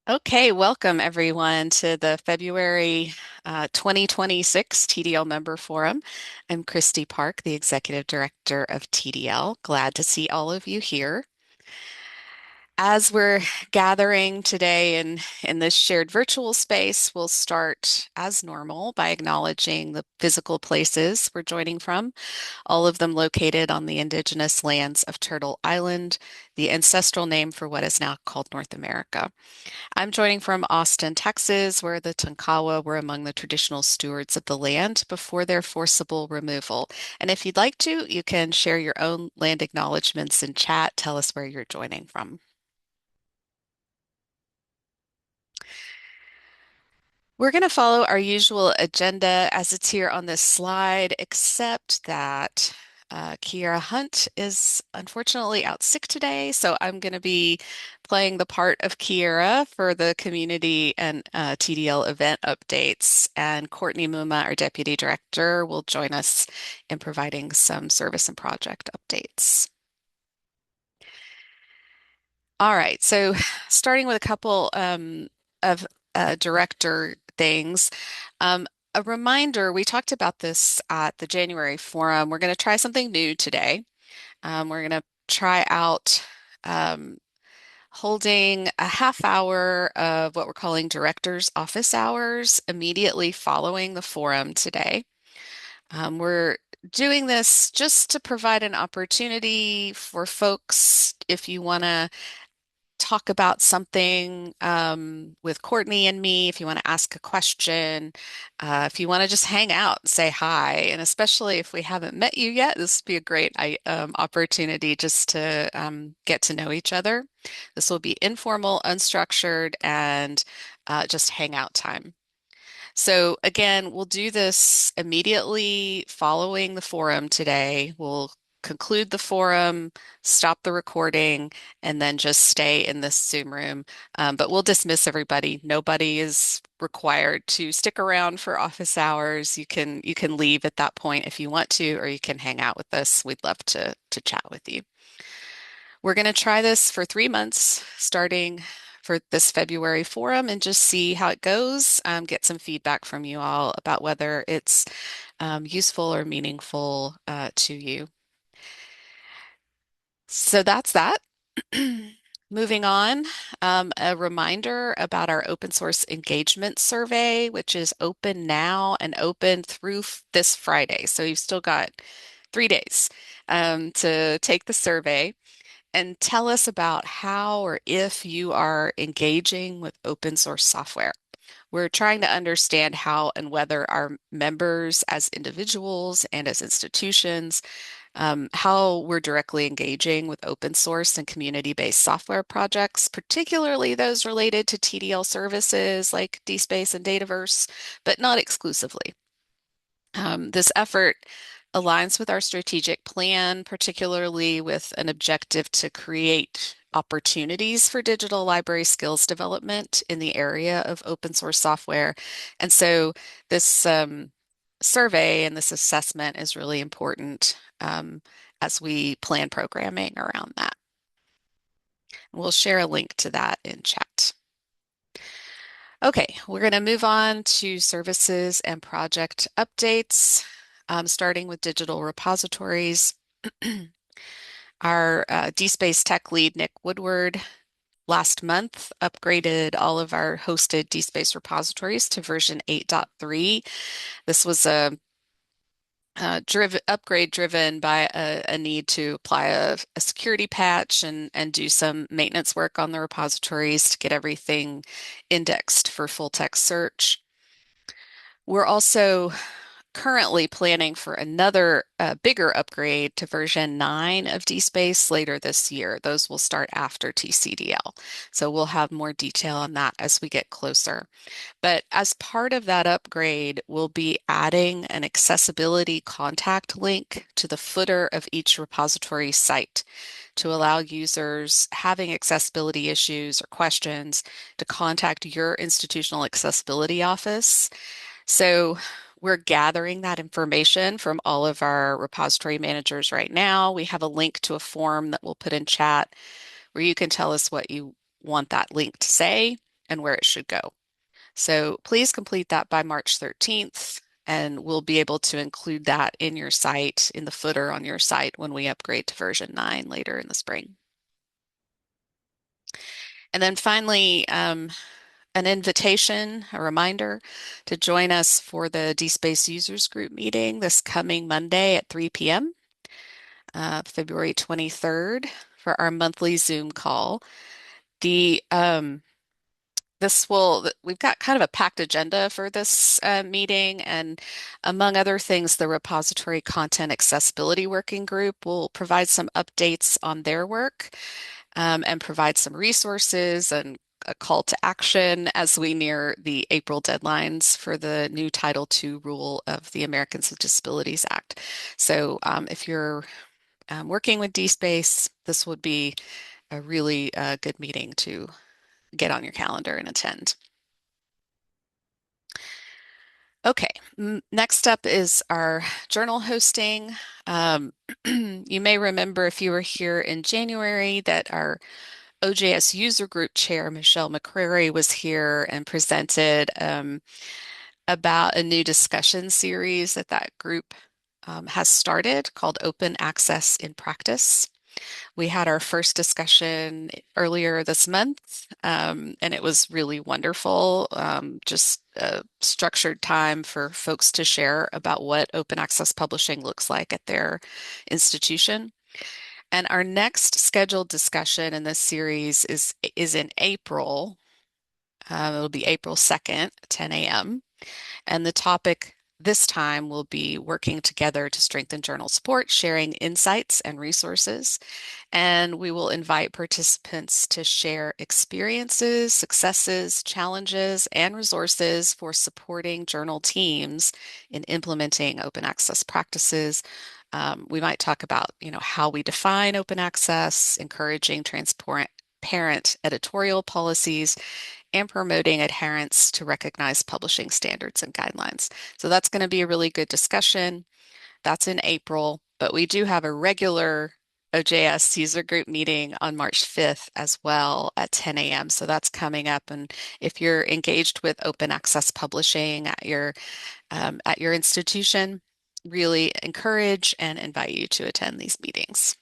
Okay, welcome everyone to the February 2026 TDL Member Forum. I'm Christy Park, the Executive Director of TDL. Glad to see all of you here. As we're gathering today in this shared virtual space, we'll start as normal by acknowledging the physical places we're joining from, all of them located on the indigenous lands of Turtle Island, the ancestral name for what is now called North America. I'm joining from Austin, Texas, where the Tonkawa were among the traditional stewards of the land before their forcible removal. And if you'd like to, you can share your own land acknowledgments in chat. Tell us where you're joining from. We're going to follow our usual agenda as it's here on this slide, except that Kiera Hunt is unfortunately out sick today. So I'm going to be playing the part of Kiera for the community and TDL event updates. And Courtney Muma, our deputy director, will join us in providing some service and project updates. All right, so starting with a couple of director things. Um, a reminder, we talked about this at the January forum. We're going to try something new today. We're going to try out um, holding a half hour of what we're calling director's office hours immediately following the forum today. We're doing this just to provide an opportunity for folks if you want to talk about something with Courtney and me, if you want to ask a question, if you want to just hang out and say hi, and especially if we haven't met you yet, this would be a great opportunity just to get to know each other. This will be informal, unstructured, and just hangout time. So again, we'll do this immediately following the forum today. We'll conclude the forum, stop the recording, and then just stay in this Zoom room. But we'll dismiss everybody. Nobody is required to stick around for office hours. You can leave at that point if you want to, or you can hang out with us. We'd love to chat with you. We're going to try this for 3 months, starting for this February forum, and just see how it goes. Get some feedback from you all about whether it's useful or meaningful to you. So that's that. Moving on, a reminder about our open source engagement survey, which is open now and open through this Friday. So you've still got 3 days to take the survey and tell us about how or if you are engaging with open source software. We're trying to understand how and whether our members as individuals and as institutions, how we're directly engaging with open source and community-based software projects, particularly those related to TDL services like DSpace and Dataverse, but not exclusively. This effort aligns with our strategic plan, particularly with an objective to create opportunities for digital library skills development in the area of open source software. And so this survey and this assessment is really important as we plan programming around that. We'll share a link to that in chat. Okay, we're going to move on to services and project updates, starting with digital repositories. Our DSpace tech lead, Nick Woodward, last month upgraded all of our hosted DSpace repositories to version 8.3. This was a upgrade driven by a need to apply a security patch and do some maintenance work on the repositories to get everything indexed for full text search. We're also currently planning for another bigger upgrade to version 9 of DSpace later this year. Those will start after TCDL. So we'll have more detail on that as we get closer. But as part of that upgrade, we'll be adding an accessibility contact link to the footer of each repository site to allow users having accessibility issues or questions to contact your institutional accessibility office. So we're gathering that information from all of our repository managers right now. We have a link to a form that we'll put in chat where you can tell us what you want that link to say. and where it should go. So please complete that by March 13th, and we'll be able to include that in your site, in the footer on your site when we upgrade to version 9 later in the spring. And then finally, an invitation, a reminder to join us for the DSpace Users Group meeting this coming Monday at 3 p.m., February 23rd, for our monthly Zoom call. The we've got kind of a packed agenda for this meeting, and among other things, the Repository Content Accessibility Working Group will provide some updates on their work, and provide some resources and a call to action as we near the April deadlines for the new Title II rule of the Americans with Disabilities Act. So if you're working with DSpace, this would be a really good meeting to get on your calendar and attend. Okay, next up is our journal hosting. You may remember if you were here in January that our OJS user group chair, Michelle McCrary, was here and presented about a new discussion series that group has started called Open Access in Practice. We had our first discussion earlier this month, and it was really wonderful. Just a structured time for folks to share about what open access publishing looks like at their institution. And our next scheduled discussion in this series is in April. It'll be April 2nd, 10 a.m. And the topic this time will be working together to strengthen journal support, sharing insights and resources. And we will invite participants to share experiences, successes, challenges, and resources for supporting journal teams in implementing open access practices. We might talk about, how we define open access, encouraging transparent parent editorial policies, and promoting adherence to recognized publishing standards and guidelines. So that's going to be a really good discussion. That's in April, but we do have a regular OJS user group meeting on March 5th as well at 10 a.m. So that's coming up. And if you're engaged with open access publishing at your institution, really encourage and invite you to attend these meetings.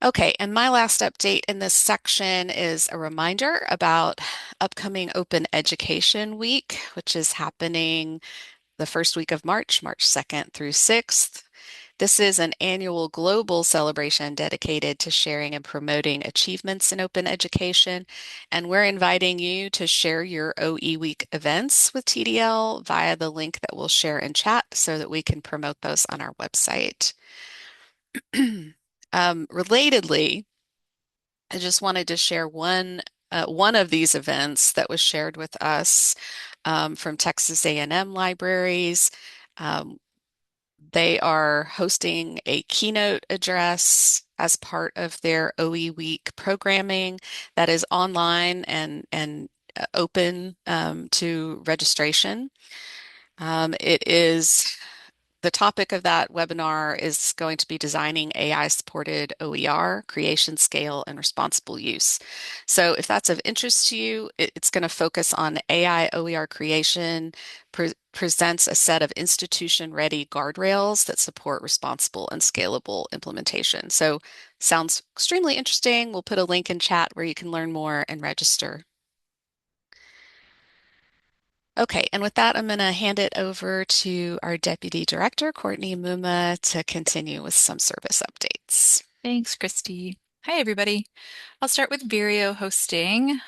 Okay, and my last update in this section is a reminder about upcoming Open Education Week, which is happening the first week of March, March 2nd through 6th. This is an annual global celebration dedicated to sharing and promoting achievements in open education. And we're inviting you to share your OE Week events with TDL via the link that we'll share in chat so that we can promote those on our website. Relatedly, I just wanted to share one of these events that was shared with us from Texas A&M Libraries. Um, they are hosting a keynote address as part of their OE Week programming that is online and open to registration. It is The topic of that webinar is going to be designing AI-supported OER, creation scale, and responsible use. So if that's of interest to you, it's going to focus on AI OER creation, presents a set of institution-ready guardrails that support responsible and scalable implementation. So sounds extremely interesting. We'll put a link in chat where you can learn more and register. Okay, and with that, I'm going to hand it over to our Deputy Director, Courtney Muma, to continue with some service updates. Thanks, Christy. Hi, everybody. I'll start with Vireo hosting.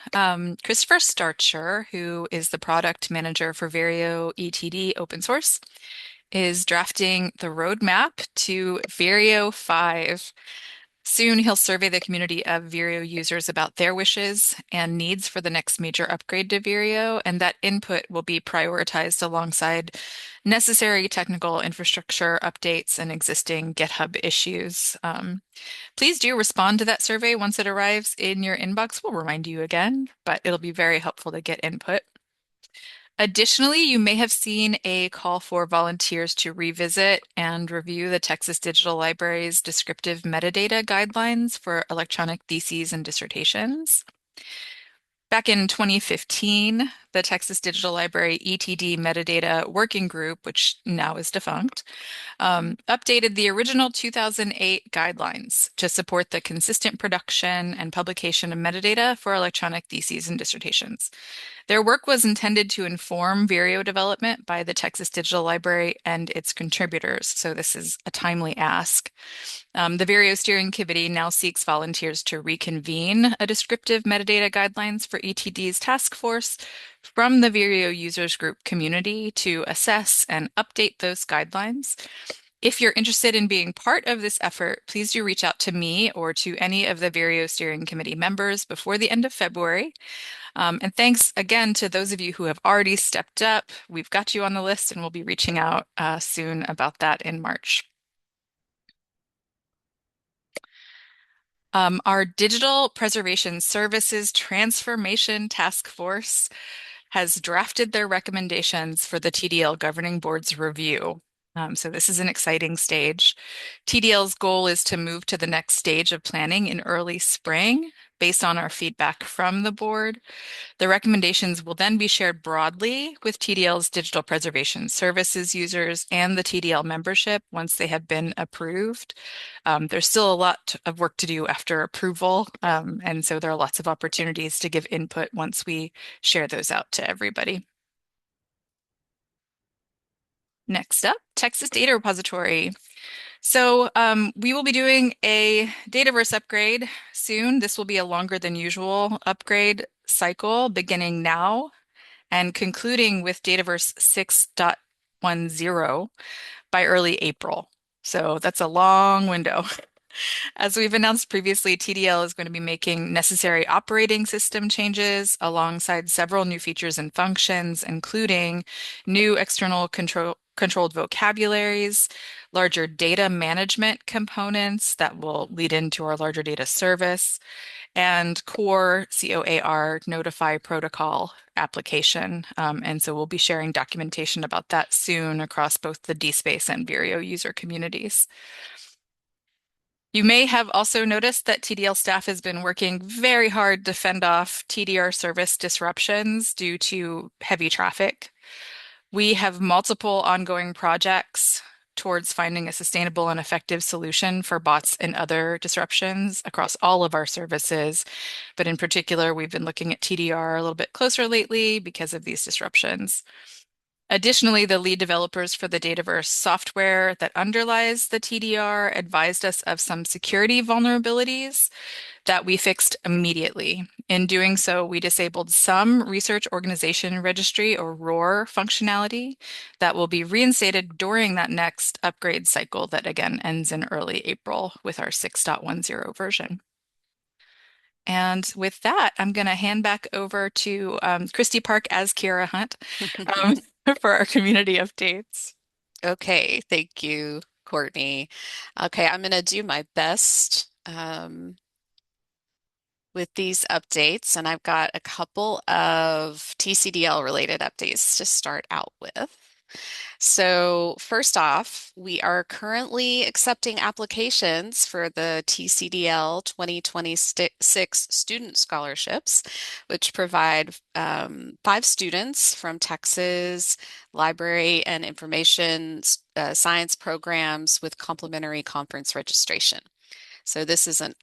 Christopher Starcher, who is the product manager for Vireo ETD open source, is drafting the roadmap to Vireo 5. Soon he'll survey the community of Vireo users about their wishes and needs for the next major upgrade to Vireo, and that input will be prioritized alongside necessary technical infrastructure updates and existing GitHub issues. Please do respond to that survey once it arrives in your inbox. We'll remind you again, but it'll be very helpful to get input. Additionally, you may have seen a call for volunteers to revisit and review the Texas Digital Library's descriptive metadata guidelines for electronic theses and dissertations. Back in 2015, the Texas Digital Library ETD Metadata Working Group, which now is defunct, updated the original 2008 guidelines to support the consistent production and publication of metadata for electronic theses and dissertations. Their work was intended to inform Vireo development by the Texas Digital Library and its contributors, so this is a timely ask. The Vireo Steering Committee now seeks volunteers to reconvene a descriptive metadata guidelines for ETD's task force from the Vireo users group community to assess and update those guidelines. If you're interested in being part of this effort, please do reach out to me or to any of the Vireo Steering Committee members before the end of February. And thanks again to those of you who have already stepped up. We've got you on the list and we'll be reaching out soon about that in March. Our Digital Preservation Services Transformation Task Force has drafted their recommendations for the TDL Governing Board's review. So this is an exciting stage. TDL's goal is to move to the next stage of planning in early spring based on our feedback from the board. The recommendations will then be shared broadly with TDL's digital preservation services users and the TDL membership once they have been approved. There's still a lot of work to do after approval, and so there are lots of opportunities to give input once we share those out to everybody. Next up, Texas Data Repository. So we will be doing a Dataverse upgrade soon. This will be a longer than usual upgrade cycle beginning now and concluding with Dataverse 6.10 by early April. So that's a long window. As we've announced previously, TDL is going to be making necessary operating system changes alongside several new features and functions, including new external controlled vocabularies, larger data management components that will lead into our larger data service, and core COAR notify protocol application. And so we'll be sharing documentation about that soon across both the DSpace and Vireo user communities. You may have also noticed that TDL staff has been working very hard to fend off TDR service disruptions due to heavy traffic. We have multiple ongoing projects towards finding a sustainable and effective solution for bots and other disruptions across all of our services. But in particular, we've been looking at TDR a little bit closer lately because of these disruptions. Additionally, the lead developers for the Dataverse software that underlies the TDR advised us of some security vulnerabilities that we fixed immediately. In doing so, we disabled some Research Organization Registry or ROR functionality that will be reinstated during that next upgrade cycle that again ends in early April with our 6.10 version. And with that, I'm going to hand back over to Christy Park as Kiara Hunt um, for our community updates. Okay, thank you, Courtney. Okay, I'm going to do my best with these updates, and I've got a couple of TCDL related updates to start out with. So, first off, we are currently accepting applications for the TCDL 2026 student scholarships, which provide 5 students from Texas library and information science programs with complimentary conference registration. So, this is a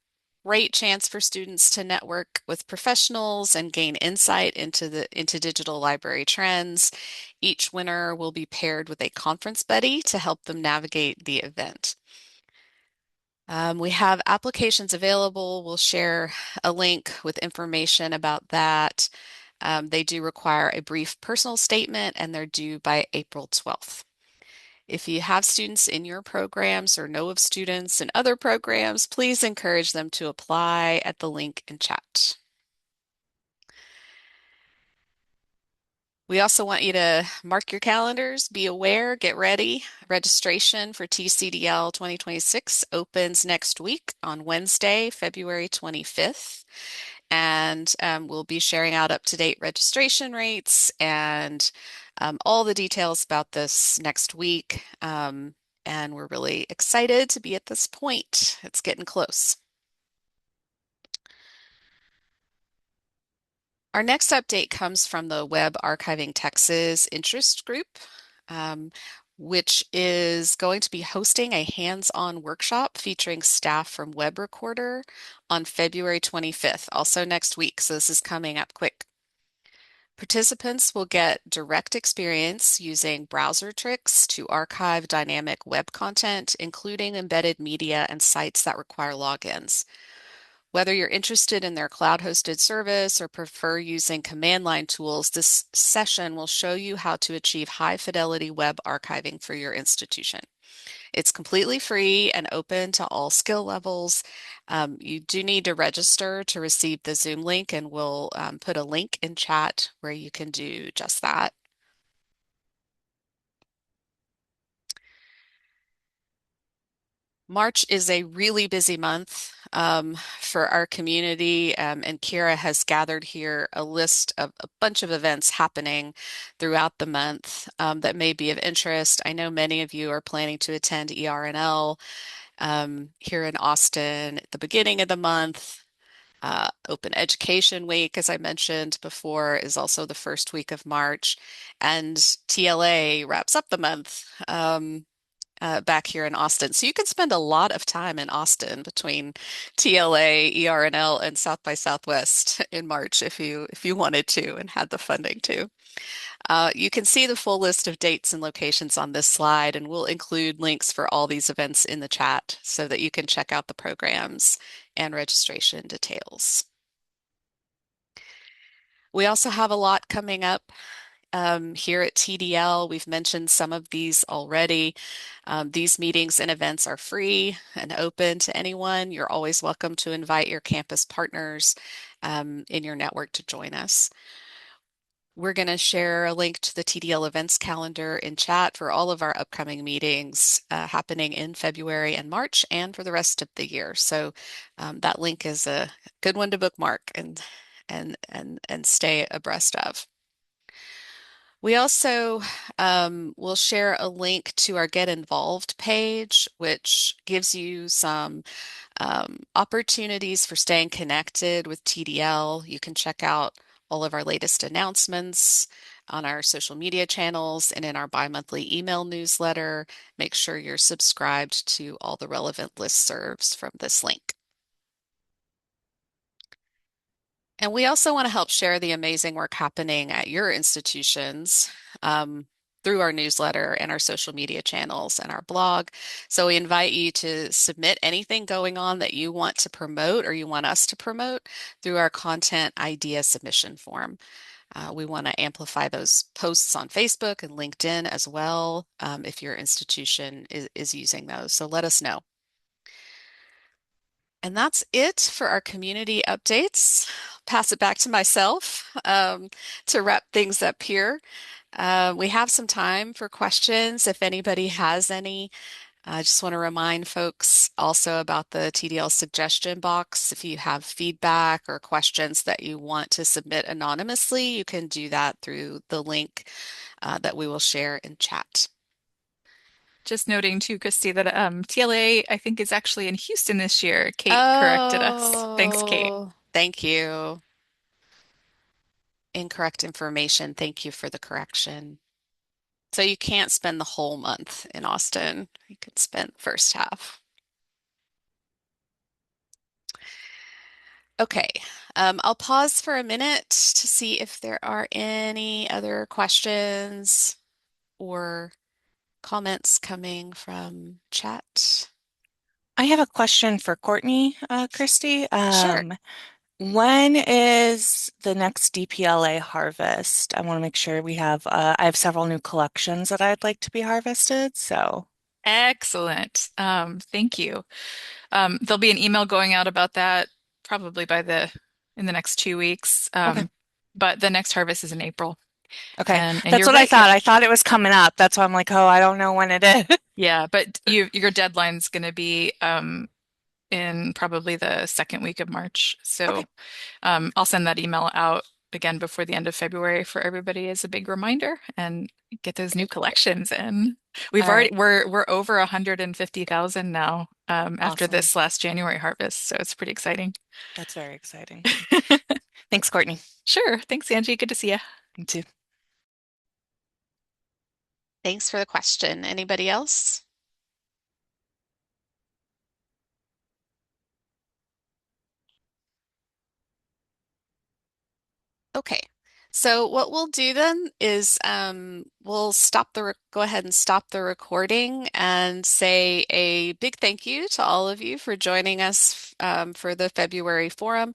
great chance for students to network with professionals and gain insight into digital library trends. Each winner will be paired with a conference buddy to help them navigate the event. We have applications available. We'll share a link with information about that. They do require a brief personal statement and they're due by April 12th. If you have students in your programs or know of students in other programs, please encourage them to apply at the link in chat. We also want you to mark your calendars, be aware, get ready. Registration for TCDL 2026 opens next week on Wednesday, February 25th. And we'll be sharing out up-to-date registration rates and all the details about this next week. And we're really excited to be at this point. It's getting close. Our next update comes from the Web Archiving Texas interest group, um, which is going to be hosting a hands-on workshop featuring staff from Web Recorder on February 25th, also next week. So this is coming up quick. Participants will get direct experience using browser tricks to archive dynamic web content, including embedded media and sites that require logins. Whether you're interested in their cloud-hosted service or prefer using command line tools, this session will show you how to achieve high-fidelity web archiving for your institution. It's completely free and open to all skill levels. You do need to register to receive the Zoom link, and we'll put a link in chat where you can do just that. March is a really busy month for our community, and Kira has gathered here a list of a bunch of events happening throughout the month that may be of interest. I know many of you are planning to attend ERNL here in Austin at the beginning of the month. Open Education Week, as I mentioned before, is also the first week of March, and TLA wraps up the month. Back here in Austin. So you can spend a lot of time in Austin between TLA, ERNL, and South by Southwest in March if you wanted to and had the funding to. You can see the full list of dates and locations on this slide, and we'll include links for all these events in the chat so that you can check out the programs and registration details. We also have a lot coming up here at TDL. We've mentioned some of these already. These meetings and events are free and open to anyone. You're always welcome to invite your campus partners in your network to join us. We're going to share a link to the TDL events calendar in chat for all of our upcoming meetings happening in February and March and for the rest of the year. So that link is a good one to bookmark and stay abreast of. We also will share a link to our Get Involved page, which gives you some opportunities for staying connected with TDL. You can check out all of our latest announcements on our social media channels and in our bi-monthly email newsletter. Make sure you're subscribed to all the relevant listservs from this link. And we also want to help share the amazing work happening at your institutions through our newsletter and our social media channels and our blog. So we invite you to submit anything going on that you want to promote or you want us to promote through our content idea submission form. We want to amplify those posts on Facebook and LinkedIn as well if your institution is using those. So let us know. And that's it for our community updates. Pass it back to myself to wrap things up here. We have some time for questions if anybody has any. I just want to remind folks also about the TDL suggestion box. If you have feedback or questions that you want to submit anonymously, you can do that through the link that we will share in chat. Just noting too, Christy, that TLA I think is actually in Houston this year. Kate corrected us. Thanks, Kate. Oh, thank you. Incorrect information. Thank you for the correction. So you can't spend the whole month in Austin. You could spend first half. Okay, I'll pause for a minute to see if there are any other questions or comments coming from chat. I have a question for Courtney, Christy. Sure. When is the next DPLA harvest? I want to make sure I have several new collections that I'd like to be harvested, so. Excellent. Thank you. There'll be an email going out about that probably in the next 2 weeks. Okay. But the next harvest is in April. Okay. And That's you're what I right. Yeah, thought. I thought it was coming up. That's why I'm like, oh, I don't know when it is. yeah, but your deadline's going to be in probably the second week of March. Okay. So I'll send that email out again before the end of February for everybody as a big reminder and get those new collections in. All We've already right. we're over 150,000 now after Awesome. this last January harvest, so it's pretty exciting. That's very exciting. Thanks, Courtney. Sure. Thanks, Angie. Good to see you. You too. Thanks for the question. Anybody else? Okay. So what we'll do then is we'll go ahead and stop the recording and say a big thank you to all of you for joining us for the February forum.